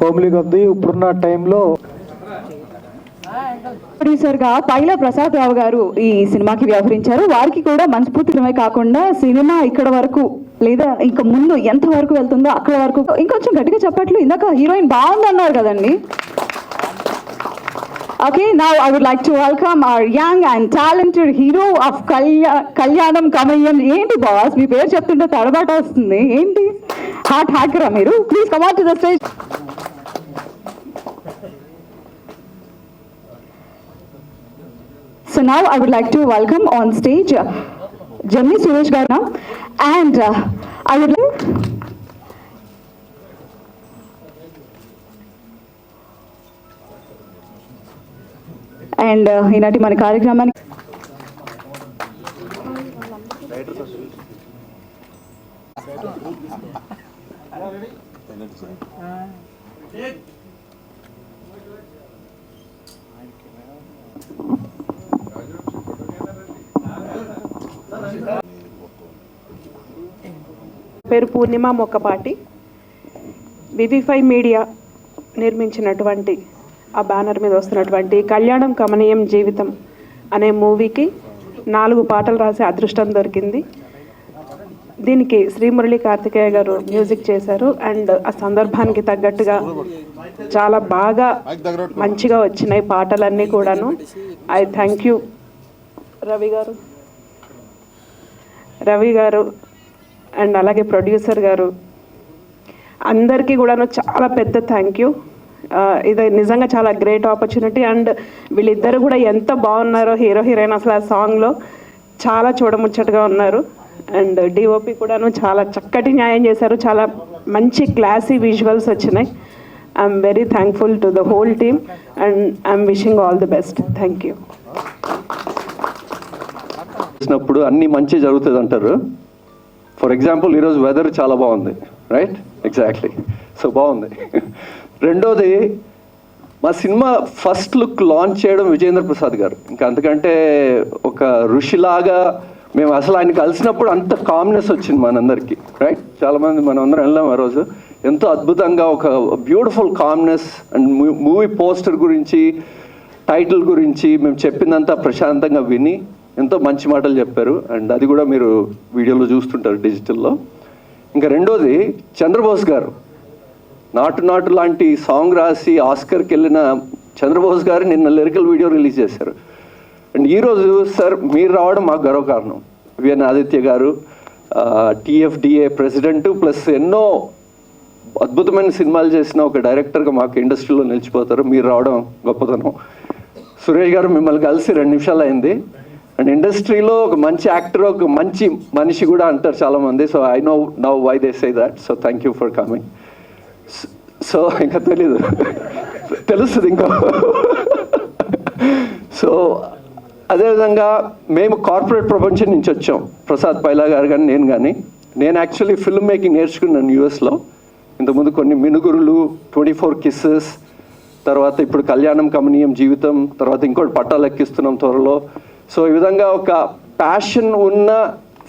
Public ఉంది ఇప్పుడున్న టైంలో. ప్రొడ్యూసర్గా పైలా ప్రసాద్ రావు గారు ఈ సినిమాకి వ్యవహరించారు. వారికి కూడా మనస్ఫూర్తిమే కాకుండా సినిమా ఇక్కడ వరకు లేదా ఇంకా ముందు ఎంత వరకు వెళ్తుందో అక్కడ వరకు ఇంకొంచెం గట్టిగా చెప్పట్లు. ఇందాక హీరోయిన్ బాగుందన్నారు కదండి. Okay, now I would like to welcome our young and talented hero of Kalyanam Kamayam. ఏంటి బాస్ మీ పేరు చెప్తుంటే తడబాట వస్తుంది ఏంటి? హార్ట్ హ్యాకరా మీరు? Please come on to the stage. So now I would like to welcome on stage Jamni Suresh Garna and I would like and ఈనాటి మన కార్యక్రమానికి పేరు పూర్ణిమ మొక్కపాటి. వివి5 మీడియా నిర్మించినటువంటి ఆ బ్యానర్ మీద వస్తున్నటువంటి కళ్యాణం కమనీయం జీవితం అనే మూవీకి 4 పాటలు రాసే అదృష్టం దొరికింది. దీనికి శ్రీ మురళీ కార్తికేయ గారు మ్యూజిక్ చేశారు. అండ్ ఆ సందర్భానికి తగ్గట్టుగా చాలా బాగా మంచిగా వచ్చినాయి పాటలన్నీ కూడాను. ఐ థ్యాంక్ యూ రవి గారు అండ్ అలాగే ప్రొడ్యూసర్ గారు అందరికీ కూడాను చాలా పెద్ద థ్యాంక్ యూ. ఇది నిజంగా చాలా గ్రేట్ ఆపర్చునిటీ. అండ్ వీళ్ళిద్దరు కూడా ఎంత బాగున్నారో హీరో హీరోయిన్ అసలు ఆ సాంగ్లో చాలా చూడముచ్చటగా ఉన్నారు. అండ్ డిఓపి కూడాను చాలా చక్కటి న్యాయం చేశారు. చాలా మంచి క్లాసీ విజువల్స్ వచ్చినాయి. I'm very thankful to the whole team and I'm wishing all the best. Thank you. చేసినప్పుడు అన్నీ మంచి జరుగుతుంది అంటారు. ఫర్ ఎగ్జాంపుల్ ఈరోజు వెదర్ చాలా బాగుంది, రైట్? ఎగ్జాక్ట్లీ. సో బాగుంది. రెండోది, మా సినిమా ఫస్ట్ లుక్ లాంచ్ చేయడం విజయేంద్ర ప్రసాద్ గారు. ఇంకా అంతకంటే ఒక ఋషిలాగా మేము అసలు ఆయన కలిసినప్పుడు అంత కామ్నెస్ వచ్చింది మనందరికీ, రైట్? చాలామంది మనం అందరం వెళ్ళాం ఆ రోజు. ఎంతో అద్భుతంగా ఒక beautiful calmness. And movie poster గురించి, టైటిల్ గురించి మేము చెప్పిందంతా ప్రశాంతంగా విని ఎంతో మంచి మాటలు చెప్పారు. అండ్ అది కూడా మీరు వీడియోలో చూస్తుంటారు డిజిటల్లో. ఇంకా రెండోది, చంద్రబోస్ గారు నాటు లాంటి సాంగ్ రాసి ఆస్కర్కి వెళ్ళిన చంద్రబోస్ గారు నిన్న లిరికల్ వీడియో రిలీజ్ చేశారు. అండ్ ఈరోజు సార్ మీరు రావడం మాకు గర్వకారణం. విఎన్ ఆదిత్య గారు టీఎఫ్డిఏ ప్రెసిడెంట్ ప్లస్ ఎన్నో అద్భుతమైన సినిమాలు చేసిన ఒక డైరెక్టర్గా మాకు ఇండస్ట్రీలో నిలిచిపోతారు. మీరు రావడం గొప్పతనం. సురేష్ గారు మిమ్మల్ని కలిసి 2 నిమిషాలు అయింది. అండ్ ఇండస్ట్రీలో ఒక మంచి యాక్టర్, ఒక మంచి మనిషి కూడా అంటారు చాలామంది. So I know now why they say that. So thank you for coming. So ఇంకా తెలీదు, తెలుస్తుంది ఇంకా. సో అదేవిధంగా మేము కార్పొరేట్ ప్రపంచం నుంచి వచ్చాం. ప్రసాద్ పైలా గారు కానీ నేను యాక్చువల్లీ ఫిల్మ్ మేకింగ్ నేర్చుకున్నాను యూఎస్లో. ఇంతకుముందు కొన్ని మినుగురులు, 24 కిస్సెస్, తర్వాత ఇప్పుడు కళ్యాణం కమనీయం జీవితం, తర్వాత ఇంకోటి పట్టాలు ఎక్కిస్తున్నాం త్వరలో. సో ఈ విధంగా ఒక ప్యాషన్ ఉన్న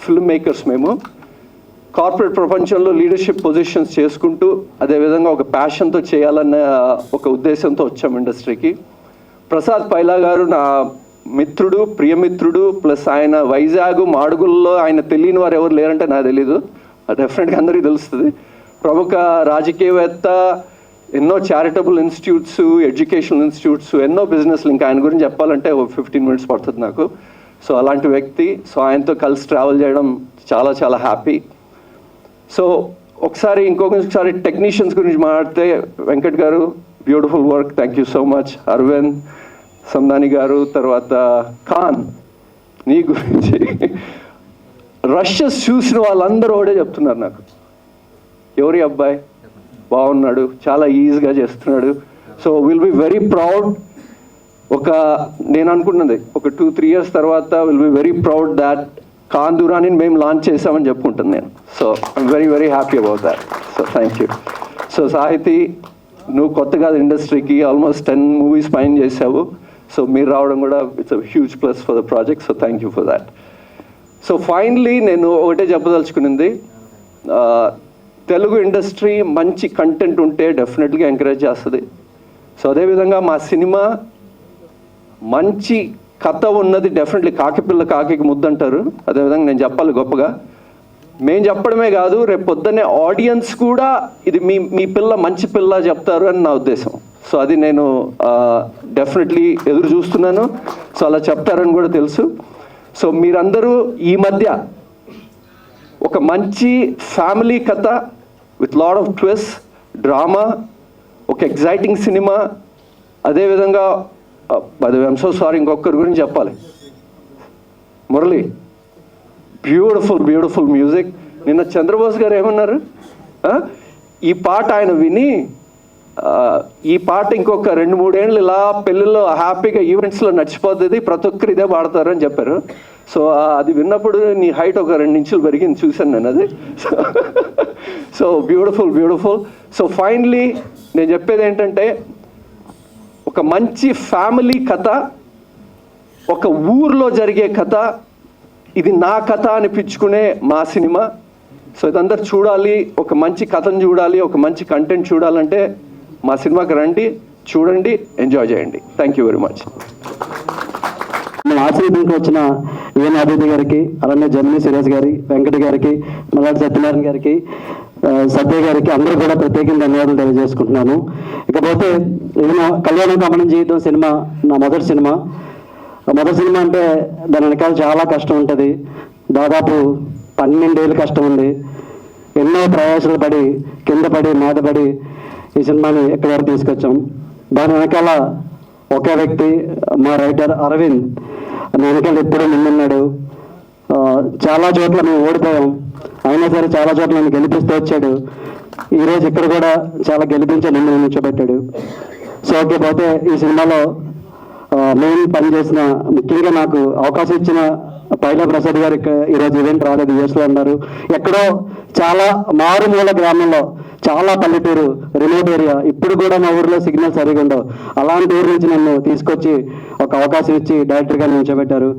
ఫిల్మ్ మేకర్స్ మేము. కార్పొరేట్ ప్రపంచంలో లీడర్షిప్ పొజిషన్స్ చేసుకుంటూ అదేవిధంగా ఒక ప్యాషన్తో చేయాలన్న ఒక ఉద్దేశంతో వచ్చాం ఇండస్ట్రీకి. ప్రసాద్ పైలా గారు నా మిత్రుడు, ప్రియమిత్రుడు. ప్లస్ ఆయన వైజాగ్ మాడుగుల్లో ఆయన తెలియని వారు ఎవరు లేరంటే నాకు తెలీదు. డెఫినెట్గా అందరికీ తెలుస్తుంది. ప్రముఖ రాజకీయవేత్త, ఎన్నో చారిటబుల్ ఇన్స్టిట్యూట్స్, ఎడ్యుకేషనల్ ఇన్స్టిట్యూట్స్, ఎన్నో బిజినెస్లు. ఇంకా ఆయన గురించి చెప్పాలంటే 15 మినిట్స్ పడుతుంది నాకు. సో అలాంటి వ్యక్తి. సో ఆయనతో కలిసి ట్రావెల్ చేయడం చాలా చాలా హ్యాపీ. సో ఇంకొకసారి టెక్నీషియన్స్ గురించి మాట్లాడితే, Venkat garu beautiful work, thank you so much. Aravind Sandani garu, తర్వాత ఖాన్, నీ గురించి రషెస్ చూసిన వాళ్ళందరూ ఒకటే చెప్తున్నారు నాకు, ఎవరి అబ్బాయి బాగున్నాడు, చాలా ఈజీగా చేస్తున్నాడు. So will be very proud. నేను అనుకున్నది ఒక 2-3 years తర్వాత will be very proud that Khan Durani మేము లాంచ్ చేసామని చెప్పుకుంటాను నేను. So I'm very very happy about that. So thank you. So సాహితీ, నువ్వు కొత్త కాదు ఇండస్ట్రీకి, ఆల్మోస్ట్ 10 movies పైన చేసావు. సో మీరు రావడం కూడా it's a huge plus for the project. So thank you for that. So finally నేను ఒకటే చెప్పదలుచుకునింది, తెలుగు ఇండస్ట్రీ మంచి కంటెంట్ ఉంటే డెఫినెట్గా ఎంకరేజ్ చేస్తుంది. సో అదేవిధంగా మా సినిమా మంచి కథ ఉన్నది, డెఫినెట్లీ కాకిపిల్ల కాకి ముద్దంటారు, అదేవిధంగా నేను చెప్పాలి గొప్పగా. మేము చెప్పడమే కాదు, రేపు పొద్దున్నే ఆడియన్స్ కూడా ఇది మీ పిల్ల మంచి పిల్ల చెప్తారు అని నా ఉద్దేశం. సో అది నేను డెఫినెట్లీ ఎదురు చూస్తున్నాను. సో అలా చెప్తారని కూడా తెలుసు. సో మీరందరూ ఈ మధ్య ఒక మంచి ఫ్యామిలీ కథ with lot of twist, drama, ఒక ఎగ్జైటింగ్ సినిమా, అదేవిధంగా ఐఎమ్ సో సారీ ఇంకొకరి గురించి చెప్పాలి, మురళి, బ్యూటిఫుల్ మ్యూజిక్. నిన్న చంద్రబోస్ గారు ఏమన్నారు, ఈ పాట ఆయన విని ఈ పాట ఇంకొక 2-3 ఏళ్ళు ఇలా పెళ్ళిళ్ళలో హ్యాపీగా ఈవెంట్స్లో నడిచిపోతుంది, ప్రతి ఒక్కరు ఇదే పాడతారు అని చెప్పారు. సో అది విన్నప్పుడు నీ హైట్ ఒక 2 ఇంచులు పెరిగింది, చూశాను నేను అది. So beautiful. సో ఫైనలీ నేను చెప్పేది ఏంటంటే, ఒక మంచి ఫ్యామిలీ కథ, ఒక ఊర్లో జరిగే కథ, ఇది నా కథ అనిపించుకునే మా సినిమా. సో ఇదందరు చూడాలి, ఒక మంచి కథను చూడాలి, ఒక మంచి కంటెంట్ చూడాలంటే మా సినిమాకి రండి, చూడండి, ఎంజాయ్ చేయండి. Thank you very much. ఆశీర్వదించి వచ్చిన ఈఎన్ అదితి గారికి, అలానే జమినీ సురేష్ గారి, వెంకట గారికి, మల్లాడి సత్యనారాయణ గారికి, సత్య గారికి అందరూ కూడా ప్రత్యేకంగా ధన్యవాదాలు తెలియజేసుకుంటున్నాను. ఇకపోతే ఇది కళ్యాణం కమలం జీవితం సినిమా నా మొదటి సినిమా అంటే దాని వెనకాల చాలా కష్టం ఉంటుంది. దాదాపు 12 ఏళ్ళు కష్టం ఉంది. ఎన్నో ప్రయాసాలు పడి, కింద పడి, మీద పడి ఈ సినిమాని ఎక్కడి వరకు తీసుకొచ్చాం. దాని వెనకాల ఒకే వ్యక్తి, మా రైటర్ అరవింద్ నా వెనకాల ఎప్పుడూ ముందున్నాడు. చాలా చోట్ల మేము ఓడిపోయాం, అయినా సరే చాలా చోట్ల నన్ను గెలిపిస్తూ వచ్చాడు. ఈరోజు ఇక్కడ కూడా చాలా గెలిపించే ముందు నిల్చోబెట్టాడు. సో ఓకే, పోతే ఈ సినిమాలో మెయిన్ పనిచేసిన, ముఖ్యంగా నాకు అవకాశం ఇచ్చిన పైలా ప్రసాద్ గారు ఈరోజు ఈవెంట్ రాలేదు, యూఎస్లో ఉన్నారు. ఎక్కడో చాలా మారుమూల గ్రామంలో, చాలా పల్లెటూరు, రిమోట్ ఏరియా, ఇప్పుడు కూడా మా ఊర్లో సిగ్నల్ సరిగా ఉండవు. అలాంటి ఊరు నుంచి నన్ను తీసుకొచ్చి ఒక అవకాశం ఇచ్చి డైరెక్టర్గా నిల్చోబెట్టారు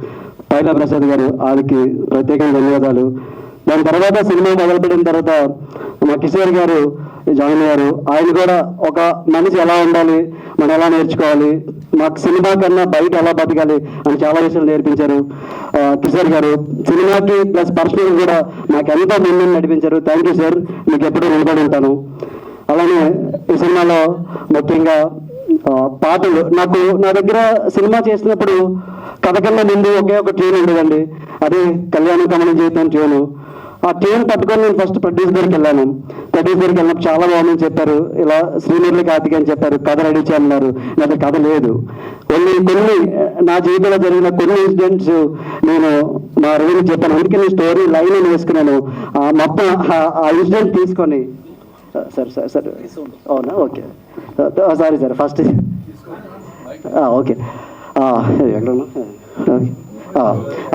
పైలా ప్రసాద్ గారు, వాళ్ళకి ప్రత్యేకంగా ధన్యవాదాలు. దాని తర్వాత సినిమా మొదలుపెట్టిన తర్వాత మా కిషోర్ గారు జాయిన్ అయ్యారు. ఆయన కూడా ఒక మనిషి ఎలా ఉండాలి, మనం ఎలా నేర్చుకోవాలి, మాకు సినిమా కన్నా బయట ఎలా బతకాలి అని చాలా విషయాలు నేర్పించారు కిషోర్ గారు. సినిమాకి ప్లస్ పర్సనల్ కూడా నాకు ఎంతో ముందు నడిపించారు. థ్యాంక్ యూ సార్, మీకు ఎప్పుడూ నిలబడి ఉంటాను. అలానే ఈ సినిమాలో ముఖ్యంగా పాటలు, నా దగ్గర సినిమా చేసినప్పుడు కథ కన్నా ముందు ఒకే ఒక ట్యూన్ ఉండదండి, అదే కళ్యాణం కమలం జీవితం ట్యూను. ఆ ట్యూన్ పట్టుకొని నేను ఫస్ట్ ప్రొడ్యూసర్ దగ్గరికి వెళ్ళాను. ప్రొడ్యూసర్ దగ్గరికి వెళ్ళినప్పుడు చాలా బాగుందని చెప్పారు, ఇలా శ్రీనిర్లి కార్తిక్ అని చెప్పారు, కథ రెడీ చేయమన్నారు. నాకు కథ లేదు, కొన్ని నా జీవితంలో జరిగిన కొన్ని ఇన్సిడెంట్స్ నేను మా రవికి చెప్పాను. అందుకే నేను స్టోరీ లైన్ అని వేసుకున్నాను. మొత్తం ఆ ఇన్సిడెంట్ తీసుకొని సార్ అవునా, okay sorry sir, first okay ఎక్కడున్నా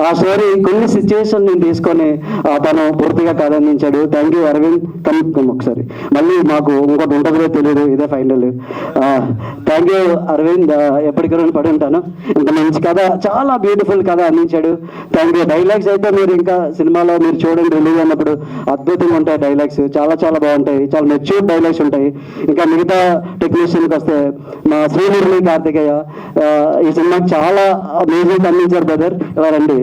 ఆ స్టోరీ కొన్ని సిచ్యువేషన్ నేను తీసుకొని తను పూర్తిగా కథ అందించాడు. Thank you Aravind. ఒకసారి మళ్ళీ మాకు ఇంకోటి ఉంటుందో తెలియదు, ఇదే ఫైనల్. థ్యాంక్ యూ అరవింద్, ఎప్పటికీ పడి ఉంటాను. ఇంత మంచి కథ, చాలా బ్యూటిఫుల్ కథ అందించాడు. Thank you. డైలాగ్స్ అయితే మీరు ఇంకా సినిమాలో మీరు చూడండి, రిలీజ్ అయినప్పుడు అద్భుతంగా ఉంటాయి డైలాగ్స్, చాలా బాగుంటాయి, చాలా మెచ్యూర్ డైలాగ్స్ ఉంటాయి. ఇంకా మిగతా టెక్నీషియన్కి వస్తే మా శ్రీనిర్లి కార్తికేయ ఈ సినిమాకి చాలా మ్యూజిక్ అందించారు బ్రదర్, ఇలా రండి,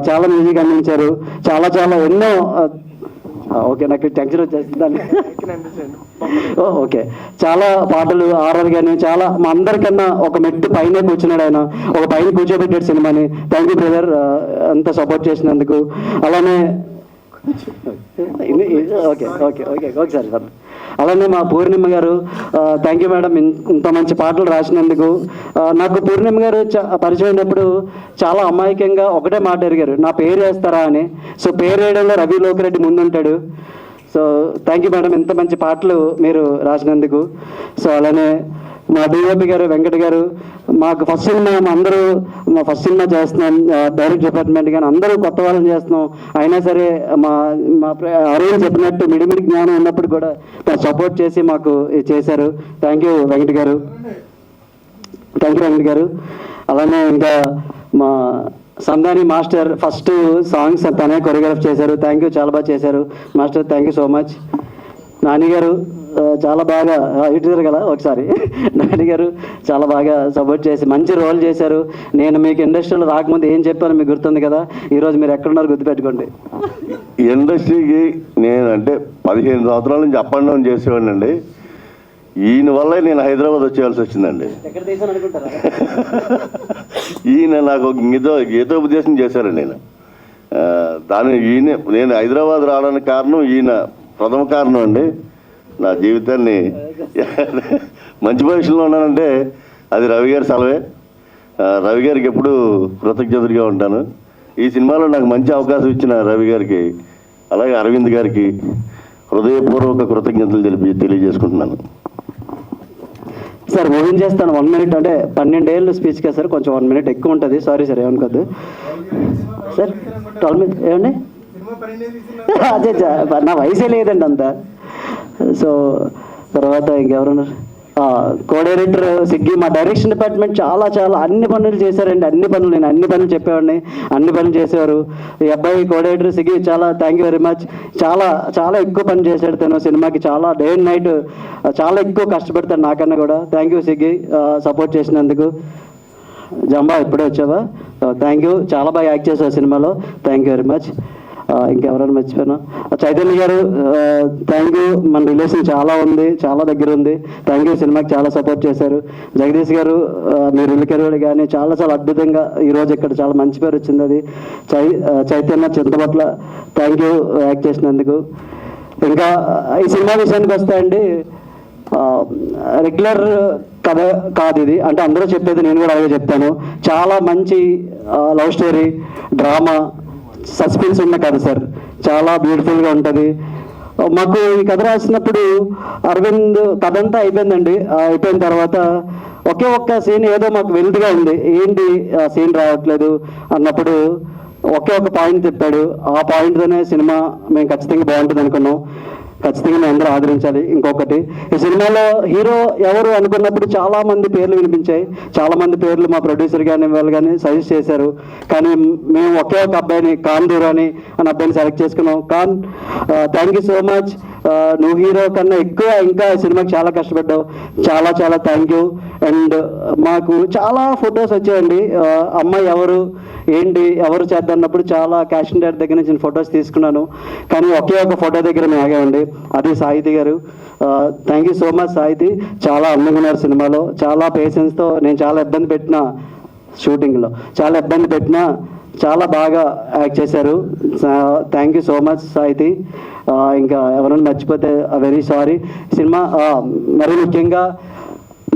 చాలా మ్యూజిక్ అందించారు, చాలా ఎన్నో. ఓకే, నాకు టెన్షన్ వచ్చేస్తుందండి. ఓకే, చాలా పాటలు ఆర్ఆర్ కానీ చాలా మా అందరికన్నా ఒక మెట్టు పైన కూర్చున్నాడు ఆయన, ఒక పైన కూర్చోబెట్టాడు సినిమాని. థ్యాంక్ యూ బ్రదర్, అంత సపోర్ట్ చేసినందుకు. అలానే ఓకే ఒకసారి సార్. అలానే మా పూర్ణిమ గారు, థ్యాంక్ యూ మేడం, ఇంత మంచి పాటలు రాసినందుకు. నాకు పూర్ణిమ గారు పరిచయం అయినప్పుడు చాలా అమాయకంగా ఒకటే మాట అడిగారు, నా పేరు వేస్తారా అని. సో పేరు వేయడంలో రవి లోకిరెడ్డి ముందుంటాడు. సో థ్యాంక్ యూ మేడం, ఇంత మంచి పాటలు మీరు రాసినందుకు. సో అలానే మా డిఓపి గారు వెంకట గారు, మాకు ఫస్ట్ సినిమా అందరూ ఫస్ట్ సినిమా చేస్తున్నాం, డైరెక్ట్ డిపార్ట్మెంట్ కానీ అందరూ కొత్త వాళ్ళని చేస్తున్నాం. అయినా సరే మా అరవింద్ చెప్పినట్టు మిడిమిడి జ్ఞానం ఉన్నప్పుడు కూడా సపోర్ట్ చేసి మాకు చేశారు. థ్యాంక్ యూ వెంకట గారు. అలానే ఇంకా మా సందాని మాస్టర్ ఫస్ట్ సాంగ్స్ తనే కొరియోగ్రాఫ్ చేశారు. థ్యాంక్ యూ, చాలా బాగా చేశారు master, thank you so much. నానిగారు చాలా బాగా ఇటు కదా ఒకసారి నానిగారు చాలా బాగా సపోర్ట్ చేసి మంచి రోల్ చేశారు. నేను మీకు ఇండస్ట్రీలో రాకముందు ఏం చెప్పాను మీకు గుర్తుంది కదా, ఈరోజు మీరు ఎక్కడున్నారు గుర్తుపెట్టుకోండి. ఇండస్ట్రీకి నేను అంటే 15 సంవత్సరాల నుంచి అప్ అండ్ డౌన్ చేసేవాడిని అండి. ఈయన వల్ల నేను హైదరాబాద్ వచ్చేయాల్సి వచ్చిందండి. ఎక్కడ తీసాను అనుకుంటారా? ఈయన నాకు ఒక గీతోపదేశం చేశారండి. నేను హైదరాబాద్ రావడానికి కారణం ఈయన ప్రథమ కారణం అండి. నా జీవితాన్ని మంచి పొజిషన్లో ఉన్నానంటే అది రవి గారి సెలవే. రవి గారికి ఎప్పుడు కృతజ్ఞతగా ఉంటాను. ఈ సినిమాలో నాకు మంచి అవకాశం ఇచ్చిన రవి గారికి, అలాగే అరవింద్ గారికి హృదయపూర్వక కృతజ్ఞతలు తెలియజేసుకుంటున్నాను. సార్ ఊహించేస్తాను 1 minute, అంటే 12 ఏళ్ళు స్పీచ్ కదా సార్, కొంచెం 1 minute ఎక్కువ ఉంటుంది. సారీ సార్, ఏమనుకోద్దు సార్. 12 minutes ఏమండి? అదే నా వయసే లేదండి అంతా. సో తర్వాత ఇంకెవరున్నారు? కో డైరెక్టర్ సిగ్గి, మా డైరెక్షన్ డిపార్ట్మెంట్ చాలా అన్ని పనులు చేశారండి. నేను అన్ని పనులు చెప్పేవాడిని, అన్ని పనులు చేసేవారు. ఈ అబ్బాయి కో డైరెక్టర్ సిగ్గి చాలా థ్యాంక్ యూ వెరీ మచ్. చాలా ఎక్కువ పని చేశాడు తను సినిమాకి. చాలా డే అండ్ నైట్ చాలా ఎక్కువ కష్టపడతాడు నాకన్నా కూడా. థ్యాంక్ యూ సిగ్గి, సపోర్ట్ చేసినందుకు. జంబా ఇప్పుడే వచ్చావా? థ్యాంక్ యూ, చాలా బాగా యాక్ట్ చేశావు సినిమాలో. Thank you very much. ఇంకెవరైనా మర్చిపోయినా? చైతన్య గారు థ్యాంక్ యూ. మన రిలేషన్ చాలా ఉంది, చాలా దగ్గర ఉంది. థ్యాంక్ యూ, సినిమాకి చాలా సపోర్ట్ చేశారు. జగదీష్ గారు మీరు ఇల్లికెరవాడు కానీ చాలా అద్భుతంగా ఈరోజు ఇక్కడ చాలా మంచి పేరు వచ్చింది. అది Chaitanya Chinthapatla thank you act చేసినందుకు. ఇంకా ఈ సినిమా విషయానికి వస్తాయండి, రెగ్యులర్ కథ కాదు ఇది. అంటే అందరూ చెప్పేది నేను కూడా అలాగే చెప్తాను. చాలా మంచి లవ్ స్టోరీ, డ్రామా, సస్పెన్స్ ఉన్న కథ సార్. చాలా బ్యూటిఫుల్గా ఉంటుంది. మాకు ఈ కథ రాసినప్పుడు అరవింద్ కథ అంతా అయిపోయిందండి. అయిపోయిన తర్వాత ఒక్క సీన్ ఏదో మాకు వెలుతుగా ఉంది, ఏంటి ఆ సీన్ రావట్లేదు అన్నప్పుడు ఒక పాయింట్ చెప్పాడు. ఆ పాయింట్తోనే సినిమా మేము ఖచ్చితంగా బాగుంటుంది అనుకున్నాం. ఖచ్చితంగా మేము అందరూ ఆదరించాలి. ఇంకొకటి, ఈ సినిమాలో హీరో ఎవరు అనుకున్నప్పుడు చాలా మంది పేర్లు వినిపించాయి. చాలా మంది పేర్లు మా ప్రొడ్యూసర్ కానీ వాళ్ళు కానీ సజెస్ట్ చేశారు. కానీ మేము ఒక అబ్బాయిని, ఖాన్ దూరాని అనే అబ్బాయిని సెలెక్ట్ చేసుకున్నాం. Khan, thank you so much. నువ్వు హీరో కన్నా ఎక్కువ ఇంకా సినిమాకి చాలా కష్టపడ్డావు. చాలా థ్యాంక్ యూ. అండ్ మాకు చాలా ఫొటోస్ వచ్చాయండి. అమ్మాయి ఎవరు, ఏంటి, ఎవరు చేద్దన్నప్పుడు చాలా క్యాష్ డేట్ దగ్గర నుంచి ఫొటోస్ తీసుకున్నాను. కానీ ఒక ఫోటో దగ్గర మేము ఆగామండి, అది సాహితీ గారు. థ్యాంక్ యూ సో మచ్ సాహితీ. చాలా అందంగా ఉన్నారు సినిమాలో. చాలా పేషెన్స్తో నేను చాలా ఇబ్బంది పెట్టిన షూటింగ్లో, చాలా బాగా యాక్ట్ చేశారు. థ్యాంక్ యూ సో మచ్ సాహితీ. ఇంకా ఎవరైనా మర్చిపోతే వెరీ సారీ. సినిమా మరీ ముఖ్యంగా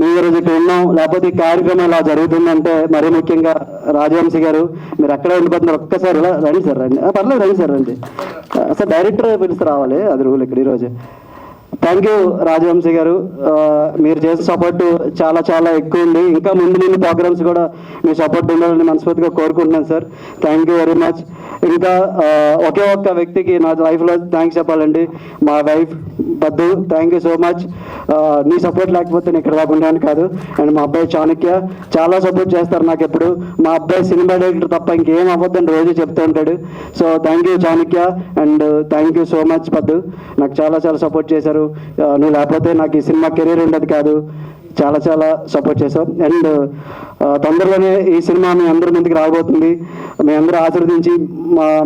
మేము ఈరోజు ఇక్కడ ఉన్నాం, లేకపోతే ఈ కార్యక్రమం ఇలా జరుగుతుందంటే మరీ ముఖ్యంగా రాజవంశీ గారు, మీరు అక్కడే ఉండిపోతున్నారు. ఒక్కసారి ఇలా రండి సార్, రండి. పర్లేదు రండి సార్, రండి సార్. డైరెక్టర్ పిలిచి రావాలి, అది రూల్ ఇక్కడ ఈరోజు. థ్యాంక్ యూ రాజవంశీ గారు. మీరు చేసిన సపోర్టు చాలా ఎక్కువ ఉంది. ఇంకా ముందు ప్రోగ్రామ్స్ కూడా మీ సపోర్ట్ ఉండాలని మనస్ఫూర్తిగా కోరుకుంటున్నాను సార్. Thank you very much. ఇంకా ఒక్క వ్యక్తికి నా లైఫ్లో థ్యాంక్స్ చెప్పాలండి, మా wife Baddu. Thank you so much. నీ సపోర్ట్ లేకపోతే నేను ఇక్కడ రాకుండా కాదు. అండ్ మా అబ్బాయి చాణక్య చాలా సపోర్ట్ చేస్తారు నాకు ఎప్పుడు. మా అబ్బాయి సినిమా డైరెక్టర్ తప్ప ఇంకేం అవ్వద్దని రోజు చెప్తూ ఉంటాడు. So thank you Chanakya. And thank you so much Baddu, నాకు చాలా సపోర్ట్ చేశారు. నువ్వు లేకపోతే నాకు ఈ సినిమా కెరీర్ ఉండదు కాదు. చాలా సపోర్ట్ చేశాం. అండ్ తొందరలోనే ఈ సినిమా మీ అందరి ముందుకు రాబోతుంది. మీ అందరూ ఆశీర్వదించి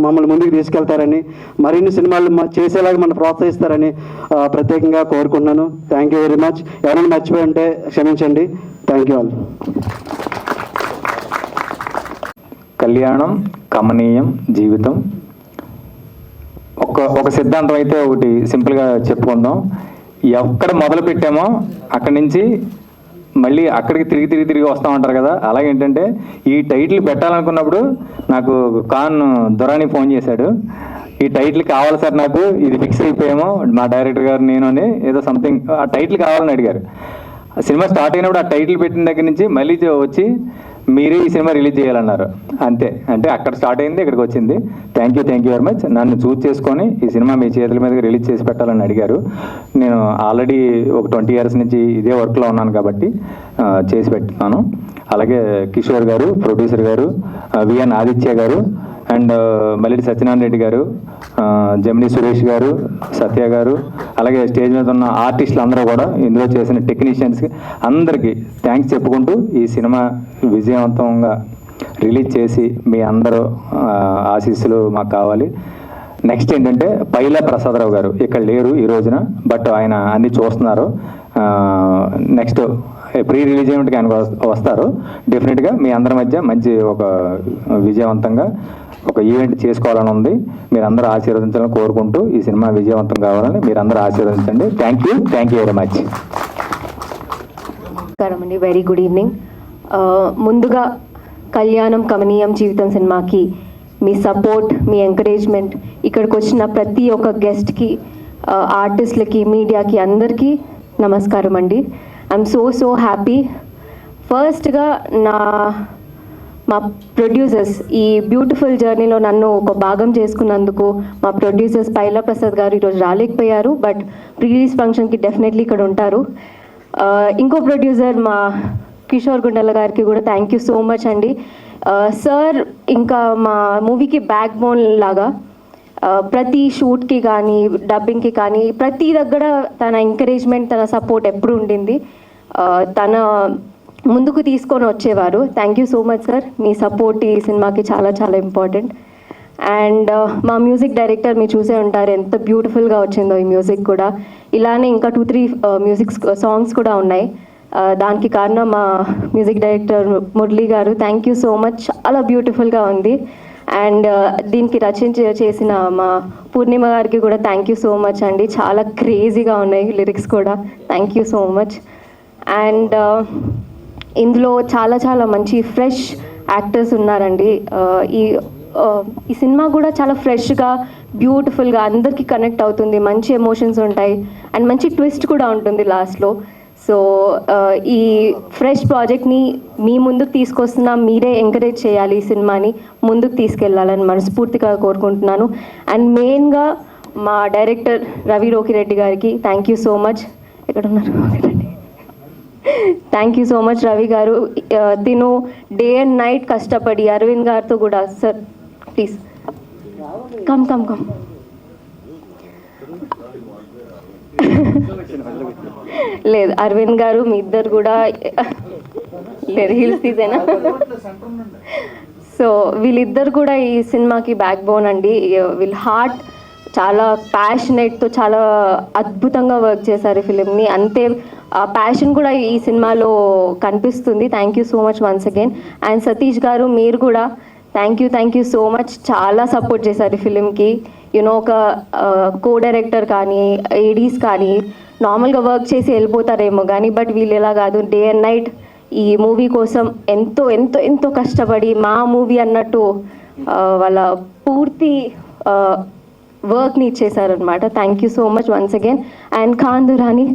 మమ్మల్ని ముందుకు తీసుకెళ్తారని, మరిన్ని సినిమాలు చేసేలాగా మనం ప్రోత్సహిస్తారని ప్రత్యేకంగా కోరుకుంటున్నాను. Thank you very much. ఎవరైనా మర్చిపోయి ఉంటే క్షమించండి. Thank you all. కళ్యాణం కమనీయం జీవితం. ఒక సిద్ధాంతం అయితే ఒకటి సింపుల్గా చెప్పుకుందాం. ఎక్కడ మొదలు పెట్టామో అక్కడి నుంచి మళ్ళీ అక్కడికి తిరిగి వస్తూ ఉంటారు కదా. అలాగేంటంటే ఈ టైటిల్ పెట్టాలనుకున్నప్పుడు నాకు ఖాన్ దొరాని ఫోన్ చేశాడు, ఈ టైటిల్ కావాలి సార్, నాకు ఇది ఫిక్స్ అయిపోయామో మా డైరెక్టర్ గారు నేను అని ఏదో సంథింగ్ ఆ టైటిల్ కావాలని అడిగారు. సినిమా స్టార్ట్ అయినప్పుడు ఆ టైటిల్ పెట్టిన దగ్గర నుంచి మళ్ళీ వచ్చి మీరే ఈ సినిమా రిలీజ్ చేయాలన్నారు. అంతే, అంటే అక్కడ స్టార్ట్ అయింది, ఇక్కడికి వచ్చింది. Thank you very much. నన్ను చూస్ చేసుకొని ఈ సినిమా మీ చేతుల మీదకి రిలీజ్ చేసి పెట్టాలని అడిగారు. నేను ఆల్రెడీ ఒక 20 years నుంచి ఇదే వర్క్లో ఉన్నాను కాబట్టి చేసి పెట్టున్నాను. అలాగే కిషోర్ గారు, ప్రొడ్యూసర్ గారు, విఎన్ ఆదిత్య గారు, అండ్ మల్లిడి సత్యనారాయణ రెడ్డి గారు, జమిని సురేష్ గారు, సత్య గారు, అలాగే స్టేజ్ మీద ఉన్న ఆర్టిస్టులు అందరూ కూడా, ఇందులో చేసిన టెక్నీషియన్స్కి అందరికీ థ్యాంక్స్ చెప్పుకుంటూ ఈ సినిమా విజయవంతంగా రిలీజ్ చేసి మీ అందరూ ఆశీస్సులు మాకు కావాలి. నెక్స్ట్ ఏంటంటే పైలా ప్రసాదరావు గారు ఇక్కడ లేరు ఈ రోజున, బట్ ఆయన అన్ని చూస్తున్నారు. నెక్స్ట్ ప్రీ రిలీజ్ ఈవెంట్కి ఆయన వస్తారు. డెఫినెట్గా మీ అందరి మధ్య మంచి ఒక విజయవంతంగా ఒక ఈవెంట్ చేసుకోవాలని ఉంది. మీరందరూ ఆశీర్వదించాలని కోరుకుంటూ ఈ సినిమా విజయవంతం కావాలని మీరందరూ ఆశీర్వదించండి. Thank you very much. నమస్కారం అండి, వెరీ గుడ్ ఈవినింగ్. ముందుగా కళ్యాణం కమనీయం జీవితం సినిమాకి మీ సపోర్ట్, మీ ఎంకరేజ్మెంట్, ఇక్కడికి వచ్చిన ప్రతి ఒక్క గెస్ట్కి, ఆర్టిస్టులకి, మీడియాకి అందరికీ నమస్కారం అండి. I'm so happy. ఫస్ట్గా మా ప్రొడ్యూసర్స్ ఈ బ్యూటిఫుల్ జర్నీలో నన్ను ఒక భాగం చేసుకున్నందుకు మా ప్రొడ్యూసర్స్ పైలా ప్రసాద్ గారు ఈరోజు రాలేకపోయారు, బట్ రిలీజ్ ఫంక్షన్కి డెఫినెట్లీ ఇక్కడ ఉంటారు. ఇంకో ప్రొడ్యూసర్ మా కిషోర్ గుండెల గారికి కూడా థ్యాంక్ యూ సో మచ్ అండి. సార్ ఇంకా మా మూవీకి బ్యాక్ బోన్ లాగా ప్రతి షూట్కి కానీ, డబ్బింగ్కి కానీ, ప్రతి దగ్గర తన ఎంకరేజ్మెంట్, తన సపోర్ట్ ఎప్పుడు ఉండింది. తన ముందుకు తీసుకొని వచ్చేవారు. Thank you so much sir. Me support ఈ సినిమాకి చాలా ఇంపార్టెంట్. అండ్ మా మ్యూజిక్ డైరెక్టర్ మీరు చూసే ఉంటారు ఎంత బ్యూటిఫుల్గా వచ్చిందో ఈ మ్యూజిక్ కూడా. ఇలానే ఇంకా 2-3 మ్యూజిక్ సాంగ్స్ కూడా ఉన్నాయి. దానికి కారణం మా మ్యూజిక్ డైరెక్టర్ మురళీ గారు. Thank you so much. చాలా బ్యూటిఫుల్గా ఉంది. అండ్ దీనికి చేసిన మా పూర్ణిమ గారికి కూడా థ్యాంక్ యూ సో మచ్ అండి. చాలా క్రేజీగా ఉన్నాయి లిరిక్స్ కూడా. Thank you so much. And ఇందులో చాలా మంచి ఫ్రెష్ యాక్టర్స్ ఉన్నారండి. ఈ సినిమా కూడా చాలా ఫ్రెష్గా, బ్యూటిఫుల్గా అందరికీ కనెక్ట్ అవుతుంది. మంచి ఎమోషన్స్ ఉంటాయి అండ్ మంచి ట్విస్ట్ కూడా ఉంటుంది లాస్ట్లో. సో ఈ ఫ్రెష్ ప్రాజెక్ట్ని మీ ముందుకు తీసుకొస్తున్నా, మీరే ఎంకరేజ్ చేయాలి, ఈ సినిమాని ముందుకు తీసుకెళ్ళాలని మనస్ఫూర్తిగా కోరుకుంటున్నాను. అండ్ మెయిన్గా మా డైరెక్టర్ రవి రోకిరెడ్డి గారికి థ్యాంక్ యూ సో మచ్. ఎక్కడ ఉన్నారు? Thank you so much Ravi గారు. తిను డే అండ్ నైట్ కష్టపడి అరవింద్ గారితో కూడా, సార్ ప్లీజ్ కమ్ లేదు అరవింద్ గారు మీ ఇద్దరు కూడా లేదు, హిల్స్ తీసేనా. సో వీళ్ళిద్దరు కూడా ఈ సినిమాకి బ్యాక్ బోన్ అండి. వీళ్ళ హార్ట్ చాలా ప్యాషనేట్తో చాలా అద్భుతంగా వర్క్ చేశారు ఈ ఫిలింని. అంతే ఆ ప్యాషన్ కూడా ఈ సినిమాలో కనిపిస్తుంది. Thank you so much once again. And Satish గారు మీరు కూడా థ్యాంక్ యూ సో మచ్. చాలా సపోర్ట్ చేశారు ఈ ఫిలింకి. యూనో ఒక కో డైరెక్టర్ కానీ, ఏడీస్ కానీ నార్మల్గా వర్క్ చేసి వెళ్ళిపోతారేమో కానీ, బట్ వీళ్ళు ఎలా కాదు, డే అండ్ నైట్ ఈ మూవీ కోసం ఎంతో కష్టపడి మా మూవీ అన్నట్టు వాళ్ళ పూర్తి వర్క్ని ఇచ్చేసారనమాట. Thank you so much once again. And Khandurani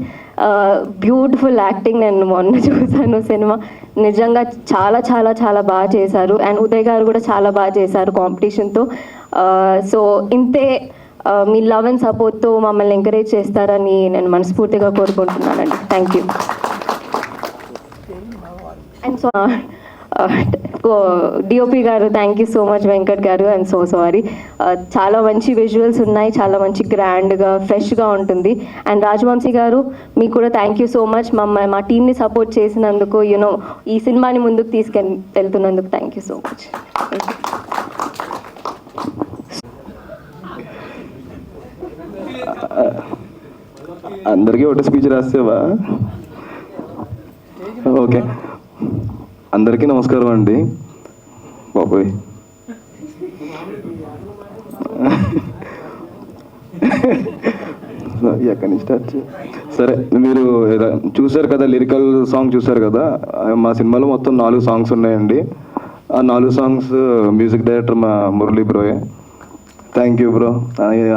beautiful acting. నేను మొన్న చూసాను సినిమా, నిజంగా చాలా బాగా చేశారు. అండ్ ఉదయ్ గారు కూడా చాలా బాగా చేశారు కాంపిటీషన్తో. సో ఇంతే మీ లవ్ అండ్ సపోర్ట్తో మమ్మల్ని ఎంకరేజ్ చేస్తారని నేను మనస్ఫూర్తిగా కోరుకుంటున్నానండి. Thank you. And so DOP garu thank you so much. Venkat garu I'm so sorry. చాలా మంచి విజువల్స్ ఉన్నాయి, చాలా మంచి గ్రాండ్గా ఫ్రెష్గా ఉంటుంది. అండ్ రాజవంశీ గారు మీకు కూడా థ్యాంక్ యూ సో మచ్. మా టీమ్ని సపోర్ట్ చేసినందుకు, యూనో ఈ సినిమాని ముందుకు వెళ్తున్నందుకు థ్యాంక్ యూ సో మచ్. అందరికీ ఒకటి స్పీచ్ రాసేవా? ఓకే, అందరికీ నమస్కారం అండి. బాబోయ్, ఎక్కడి నుంచి స్టార్ట్? సరే, మీరు చూసారు కదా, లిరికల్ సాంగ్ చూసారు కదా. మా సినిమాలో మొత్తం 4 సాంగ్స్ ఉన్నాయండి. ఆ 4 సాంగ్స్ మ్యూజిక్ డైరెక్టర్ మా మురళీ బ్రోయే. Thank you bro.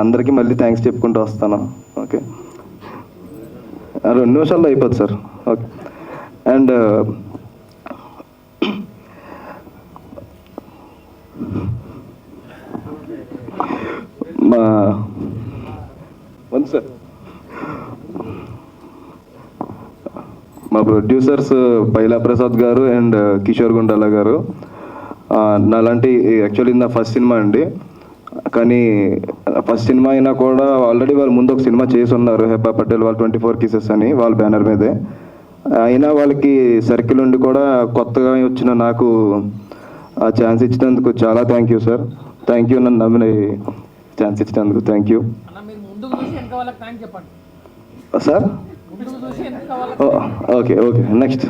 అందరికీ మళ్ళీ థ్యాంక్స్ చెప్పుకుంటూ వస్తాను. ఓకే, 2 నిమిషాల్లో అయిపోద్ది సార్. ఓకే. అండ్ మా ప్రొడ్యూసర్స్ పైలా ప్రసాద్ గారు అండ్ కిషోర్ గుండాల గారు. నాలాంటి యాక్చువల్లీ నా ఫస్ట్ సినిమా అండి, కానీ ఫస్ట్ సినిమా అయినా కూడా ఆల్రెడీ వాళ్ళు ముందు ఒక సినిమా చేసి ఉన్నారు, హెబ్బా పటేల్ వాళ్ళు 24 Kisses అని వాళ్ళ బ్యానర్ మీదే. అయినా వాళ్ళకి సర్కిల్ ఉండి కూడా కొత్తగా వచ్చిన నాకు ఆ ఛాన్స్ ఇచ్చినందుకు చాలా thank you sir. Thank you, నన్ను నమ్మిన ఛాన్స్ ఇచ్చినందుకు thank you sir. Okay okay next